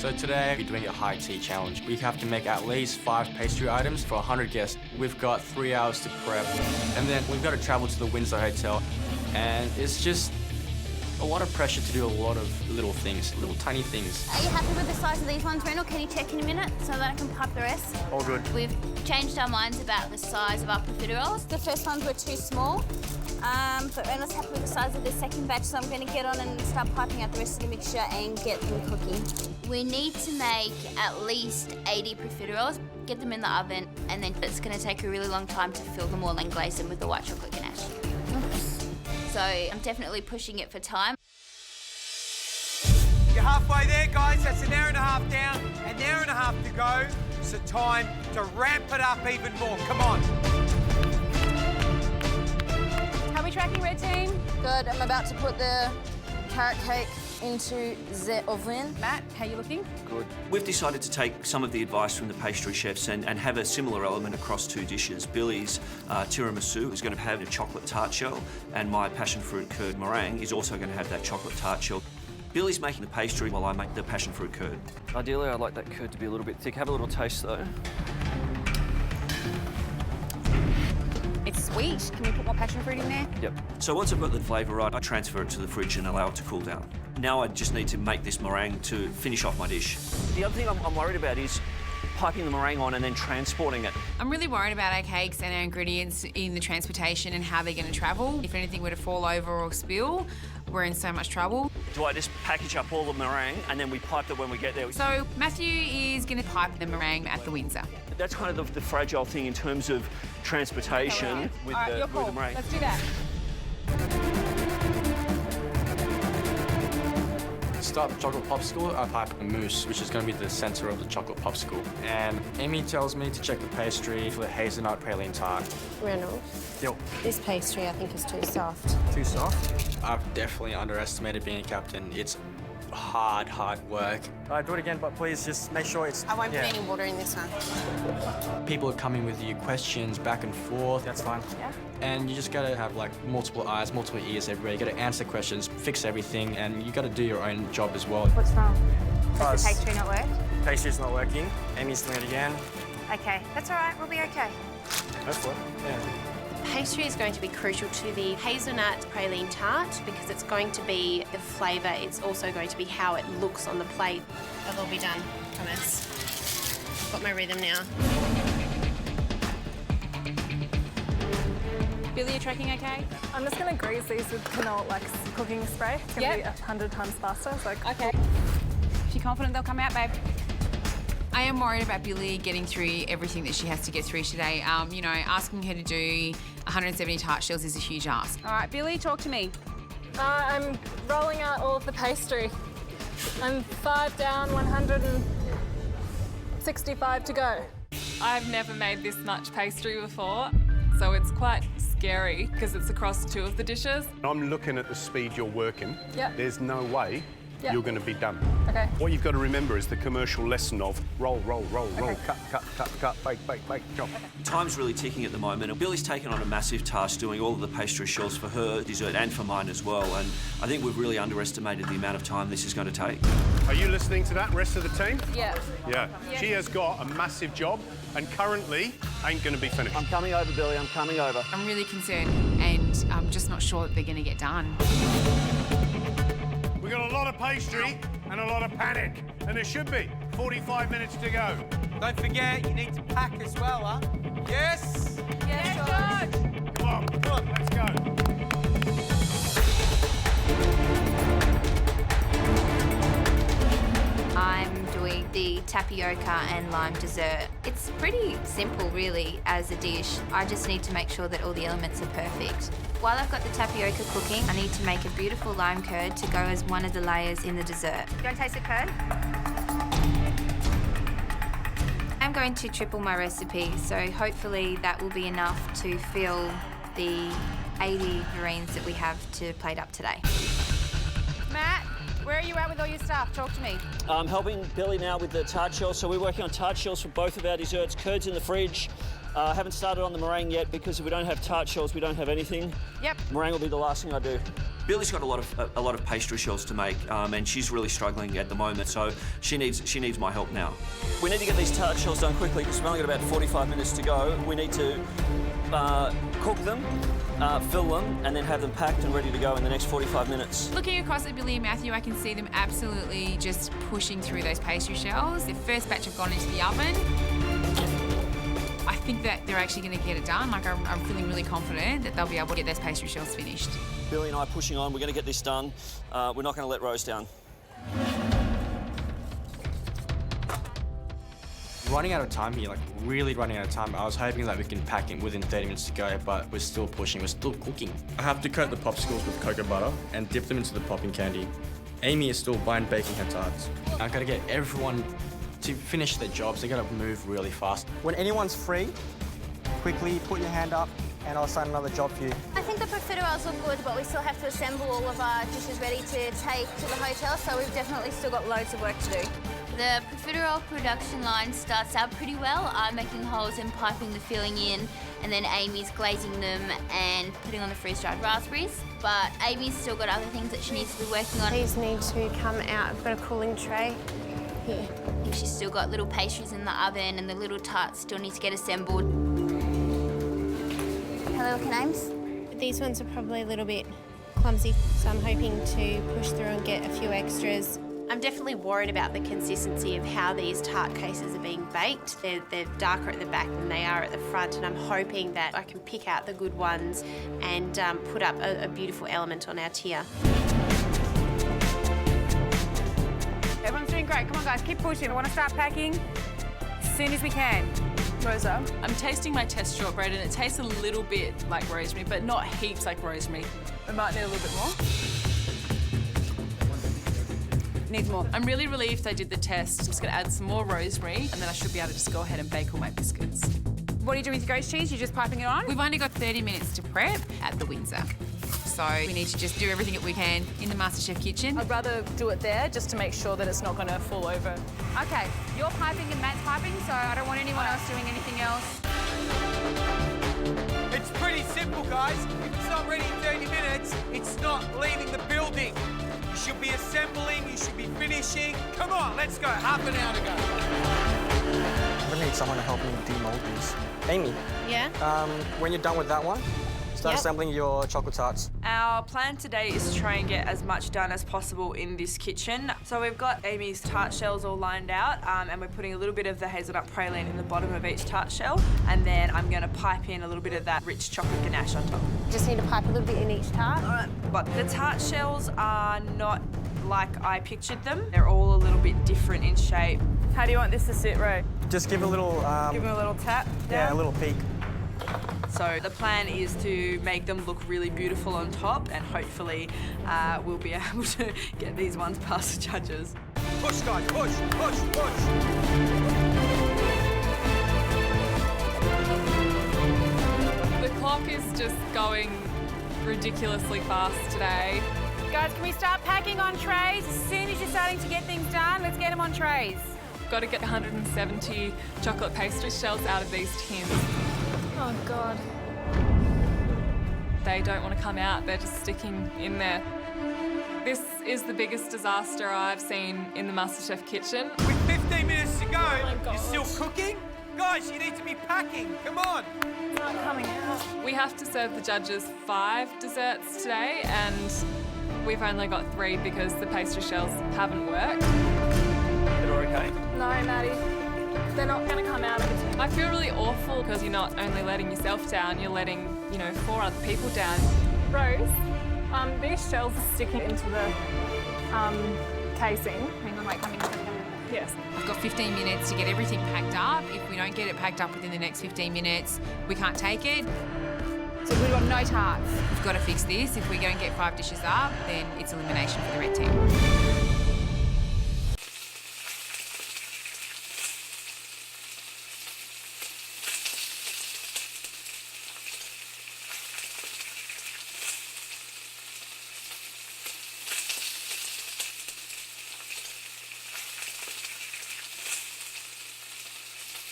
So today we're doing a high tea challenge. We have to make at least 5 pastry items for 100 guests. We've got 3 hours to prep, and then we've got to travel to the Windsor Hotel, and it's just a lot of pressure to do a lot of little things, little tiny things. Are you happy with the size of these ones, Reynold? Can you check in a minute so that I can pipe the rest? All good. We've changed our minds about the size of our profiteroles. The first ones were too small, but Reynold's happy with the size of the second batch, so I'm going to get on and start piping out the rest of the mixture and get them cooking. We need to make at least 80 profiteroles, get them in the oven, and then it's going to take a really long time to fill them all and glaze them with the white chocolate ganache. So I'm definitely pushing it for time. You're halfway there, guys. That's an hour and a half down, an hour and a half to go. So time to ramp it up even more. Come on. How are we tracking, red team? Good. I'm about to put the carrot cake into the oven. Matt, how are you looking? Good. We've decided to take some of the advice from the pastry chefs and have a similar element across 2 dishes. Billy's tiramisu is going to have a chocolate tart shell, and my passion fruit curd meringue is also going to have that chocolate tart shell. Billy's making the pastry while I make the passion fruit curd. Ideally, I'd like that curd to be a little bit thick. Have a little taste, though. It's sweet. Can we put more passion fruit in there? Yep. So once I've got the flavour right, I transfer it to the fridge and allow it to cool down. Now I just need to make this meringue to finish off my dish. The other thing I'm worried about is piping the meringue on and then transporting it. I'm really worried about our cakes and our ingredients in the transportation and how they're going to travel. If anything were to fall over or spill, we're in so much trouble. Do I just package up all the meringue and then we pipe it when we get there? So Matthew is going to pipe the meringue at the Windsor. That's kind of the fragile thing in terms of transportation with, All right, you're with cool. the meringue. Let's do that. Start the chocolate popsicle, I pipe a mousse, which is going to be the centre of the chocolate popsicle. And Amy tells me to check the pastry for the hazelnut praline tart. Reynold, Yo. this pastry I think is too soft. Too soft? I've definitely underestimated being a captain. It's hard work. Do it again, but please just make sure it's... I won't put any water in this one. People are coming with you questions back and forth. That's fine. Yeah. And you just gotta have like multiple eyes, multiple ears everywhere. You gotta answer questions, fix everything, and you gotta do your own job as well. What's wrong? Does the pastry not work? Pastry's not working. Amy's doing it again. Okay, that's all right. We'll be okay. Hopefully, yeah. Pastry is going to be crucial to the hazelnut praline tart because it's going to be the flavour. It's also going to be how it looks on the plate. But they'll be done, promise. I've got my rhythm now. Billy, you tracking okay? I'm just going to grease these with canola, like cooking spray. It's going to be 100 times faster. So Okay. You confident they'll come out, babe? I am worried about Billy getting through everything that she has to get through today. You know, asking her to do 170 tart shells is a huge ask. All right, Billy, talk to me. I'm rolling out all of the pastry. I'm 5 down, 165 to go. I've never made this much pastry before, so it's quite scary because it's across 2 of the dishes. I'm looking at the speed you're working. Yep. There's no way you're going to be done. Okay. What you've got to remember is the commercial lesson of roll, cut, bake, chop. Time's really ticking at the moment. And Billy's taken on a massive task doing all of the pastry shells for her dessert and for mine as well. And I think we've really underestimated the amount of time this is going to take. Are you listening to that, rest of the team? Yeah. Yeah. She has got a massive job and currently ain't going to be finished. I'm coming over, Billy, I'm coming over. I'm really concerned and I'm just not sure that they're going to get done. We've got a lot of pastry and a lot of panic. And there should be 45 minutes to go. Don't forget, you need to pack as well, huh? Yes? Yes, George. Come on, let's go. I'm doing the tapioca and lime dessert. It's pretty simple, really, as a dish. I just need to make sure that all the elements are perfect. While I've got the tapioca cooking, I need to make a beautiful lime curd to go as one of the layers in the dessert. You want to taste the curd? I'm going to triple my recipe, so hopefully that will be enough to fill the 80 marines that we have to plate up today. Matt, where are you at with all your stuff? Talk to me. I'm helping Billy now with the tart shells. So we're working on tart shells for both of our desserts. Curd's in the fridge. I haven't started on the meringue yet because if we don't have tart shells, we don't have anything. Yep. Meringue will be the last thing I do. Billy's got a lot of pastry shells to make, and she's really struggling at the moment, so she needs my help now. We need to get these tart shells done quickly because we've only got about 45 minutes to go. We need to cook them, fill them, and then have them packed and ready to go in the next 45 minutes. Looking across at Billy and Matthew, I can see them absolutely just pushing through those pastry shells. The first batch have gone into the oven. I think that they're actually going to get it done. Like, I'm feeling really confident that they'll be able to get those pastry shells finished. Billy and I are pushing on. We're going to get this done. We're not going to let Rose down. Running out of time here, like really running out of time. I was hoping that we can pack it within 30 minutes to go, but we're still pushing, we're still cooking. I have to coat the popsicles with cocoa butter and dip them into the popping candy. Amy is still blind baking her tarts. I've got to get everyone to finish their jobs. They got to move really fast. When anyone's free, quickly put your hand up and I'll assign another job for you. I think the profiteroles look good, but we still have to assemble all of our dishes ready to take to the hotel, so we've definitely still got loads of work to do. The profiterole production line starts out pretty well. I'm making holes and piping the filling in, and then Amy's glazing them and putting on the freeze-dried raspberries. But Amy's still got other things that she needs to be working on. These need to come out. I've got a cooling tray here. I think she's still got little pastries in the oven, and the little tarts still need to get assembled. Hello, names? These ones are probably a little bit clumsy, so I'm hoping to push through and get a few extras. I'm definitely worried about the consistency of how these tart cases are being baked. They're darker at the back than they are at the front, and I'm hoping that I can pick out the good ones and put up a beautiful element on our tier. Everyone's doing great. Come on, guys, keep pushing. I want to start packing as soon as we can. Rosa? I'm tasting my test shortbread and it tastes a little bit like rosemary, but not heaps like rosemary. We might need a little bit more. Needs more. I'm really relieved I did the test. I'm just going to add some more rosemary and then I should be able to just go ahead and bake all my biscuits. What are you doing with your goat cheese? You're just piping it on? We've only got 30 minutes to prep at the Windsor. So we need to just do everything that we can in the MasterChef kitchen. I'd rather do it there just to make sure that it's not going to fall over. Okay, you're piping and Matt's piping, so I don't want anyone else doing anything else. It's pretty simple, guys. If it's not ready in 30 minutes, it's not leaving the building. You should be assembling, you should be finishing. Come on, let's go. Half an hour to go. I'm gonna need someone to help me demold these. Amy. Yeah? When you're done with that one, start assembling your chocolate tarts. Our plan today is to try and get as much done as possible in this kitchen. So we've got Amy's tart shells all lined out, and we're putting a little bit of the hazelnut praline in the bottom of each tart shell, and then I'm going to pipe in a little bit of that rich chocolate ganache on top. Just need to pipe a little bit in each tart. All right. But the tart shells are not like I pictured them. They're all a little bit different in shape. How do you want this to sit, Ro? Just give a little... give them a little tap down? Yeah, a little peek. So the plan is to make them look really beautiful on top, and hopefully we'll be able to get these ones past the judges. Push, guys, push, push, push. The clock is just going ridiculously fast today. Guys, can we start packing on trays? As soon as you're starting to get things done, let's get them on trays. Got to get 170 chocolate pastry shells out of these tins. Oh, God. They don't want to come out, they're just sticking in there. This is the biggest disaster I've seen in the MasterChef kitchen. With 15 minutes to go, you're still cooking? Guys, you need to be packing, come on. It's not coming out. We have to serve the judges 5 desserts today, and we've only got 3 because the pastry shells haven't worked. They're okay? No, Maddie. They're not going to come out of the tin. I feel really awful because you're not only letting yourself down, you're letting, 4 other people down. Rose, these shells are sticking into the casing. Hang on, wait, coming in. Yes. We've got 15 minutes to get everything packed up. If we don't get it packed up within the next 15 minutes, we can't take it. So we've got no tarts. We've got to fix this. If we don't get 5 dishes up, then it's elimination for the red team.